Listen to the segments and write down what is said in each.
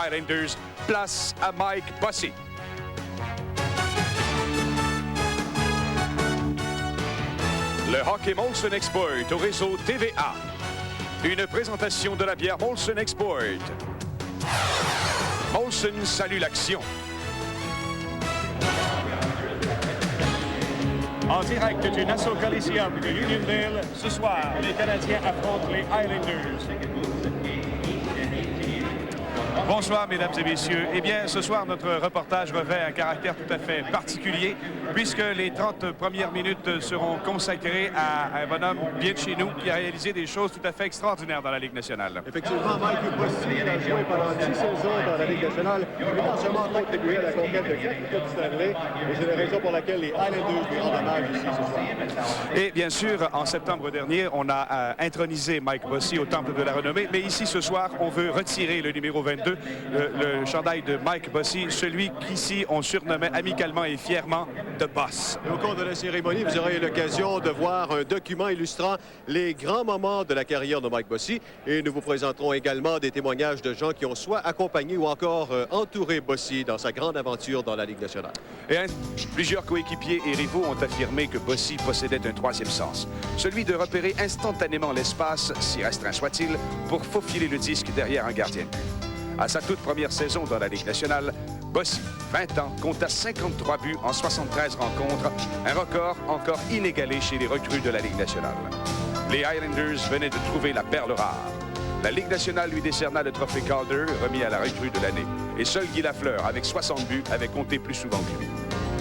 Highlanders. Place à Mike Bossy. Le hockey Molson Export au réseau TVA. Une présentation de la bière Molson Export. Molson salue l'action. En direct du Nassau Coliseum de Unionville, ce soir, les Canadiens affrontent les Highlanders. Bonsoir, mesdames et messieurs. Eh bien, ce soir, notre reportage revêt un caractère tout à fait particulier, puisque les 30 premières minutes seront consacrées à un bonhomme bien de chez nous qui a réalisé des choses tout à fait extraordinaires dans la Ligue nationale. Effectivement, Mike Bossy a joué pendant 10 saisons dans la Ligue nationale. Il est en seulement contribué à la conquête de 4 Coupes Stanley. Et c'est la raison pour laquelle les Highlanders lui rendent hommage ici ce soir. Et bien sûr, en septembre dernier, on a intronisé Mike Bossy au Temple de la Renommée. Mais ici, ce soir, on veut retirer le numéro 22, le chandail de Mike Bossy, celui qu'ici on surnommait amicalement et fièrement The Boss. Au cours de la cérémonie, vous aurez l'occasion de voir un document illustrant les grands moments de la carrière de Mike Bossy. Et nous vous présenterons également des témoignages de gens qui ont soit accompagné ou encore entouré Bossy dans sa grande aventure dans la Ligue nationale. Et plusieurs coéquipiers et rivaux ont affirmé que Bossy possédait un troisième sens, celui de repérer instantanément l'espace, si restreint soit-il, pour faufiler le disque derrière un gardien. À sa toute première saison dans la Ligue nationale, Bossy, 20 ans, compta 53 buts en 73 rencontres, un record encore inégalé chez les recrues de la Ligue nationale. Les Highlanders venaient de trouver la perle rare. La Ligue nationale lui décerna le trophée Calder, remis à la recrue de l'année. Et seul Guy Lafleur, avec 60 buts, avait compté plus souvent que lui.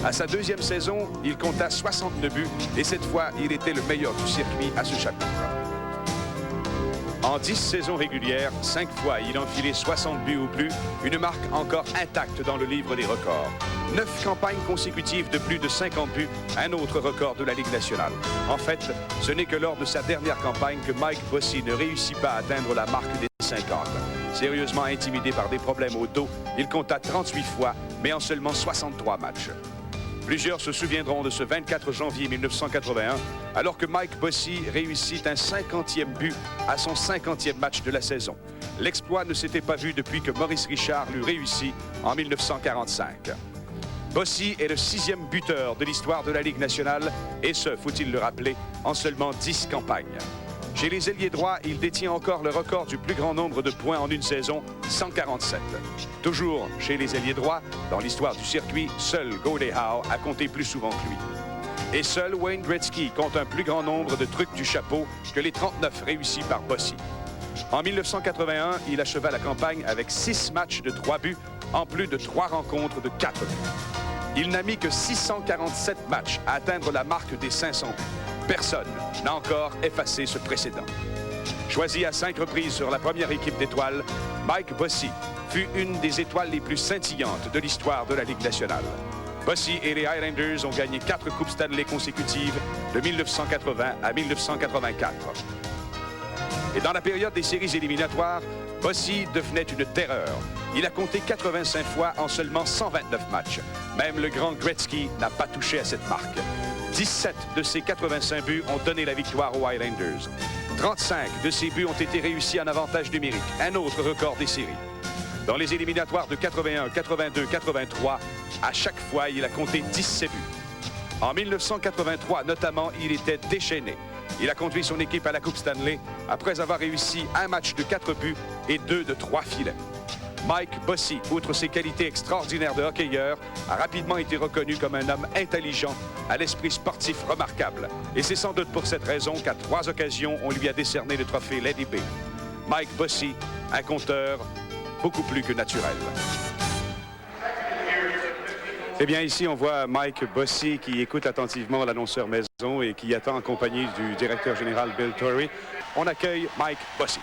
À sa deuxième saison, il compta 69 buts et cette fois, il était le meilleur du circuit à ce chapitre. En 10 saisons régulières, 5 fois, il enfilait 60 buts ou plus, une marque encore intacte dans le livre des records. 9 campagnes consécutives de plus de 50 buts, un autre record de la Ligue nationale. En fait, ce n'est que lors de sa dernière campagne que Mike Bossy ne réussit pas à atteindre la marque des 50. Sérieusement intimidé par des problèmes au dos, il compta 38 fois, mais en seulement 63 matchs. Plusieurs se souviendront de ce 24 janvier 1981, alors que Mike Bossy réussit un 50e but à son 50e match de la saison. L'exploit ne s'était pas vu depuis que Maurice Richard l'eut réussi en 1945. Bossy est le 6e buteur de l'histoire de la Ligue nationale, et ce, faut-il le rappeler, en seulement 10 campagnes. Chez les ailiers droits, il détient encore le record du plus grand nombre de points en une saison, 147. Toujours chez les ailiers droits, dans l'histoire du circuit, seul Gordie Howe a compté plus souvent que lui. Et seul Wayne Gretzky compte un plus grand nombre de trucs du chapeau que les 39 réussis par Bossy. En 1981, il acheva la campagne avec 6 matchs de 3 buts, en plus de 3 rencontres de 4 buts. Il n'a mis que 647 matchs à atteindre la marque des 500 buts. Personne n'a encore effacé ce précédent. Choisi à 5 reprises sur la première équipe d'étoiles, Mike Bossy fut une des étoiles les plus scintillantes de l'histoire de la Ligue nationale. Bossy et les Highlanders ont gagné 4 Coupes Stanley consécutives de 1980 à 1984. Et dans la période des séries éliminatoires, Bossy devenait une terreur. Il a compté 85 fois en seulement 129 matchs. Même le grand Gretzky n'a pas touché à cette marque. 17 de ses 85 buts ont donné la victoire aux Highlanders. 35 de ces buts ont été réussis en avantage numérique, un autre record des séries. Dans les éliminatoires de 81, 82, 83, à chaque fois, il a compté 17 buts. En 1983, notamment, il était déchaîné. Il a conduit son équipe à la Coupe Stanley après avoir réussi un match de 4 buts et 2 de 3 filets. Mike Bossy, outre ses qualités extraordinaires de hockeyeur, a rapidement été reconnu comme un homme intelligent, à l'esprit sportif remarquable. Et c'est sans doute pour cette raison qu'à 3 occasions, on lui a décerné le trophée Lady B. Mike Bossy, un compteur beaucoup plus que naturel. Eh bien, ici, on voit Mike Bossy qui écoute attentivement l'annonceur maison et qui attend accompagné du directeur général Bill Torrey. On accueille Mike Bossy.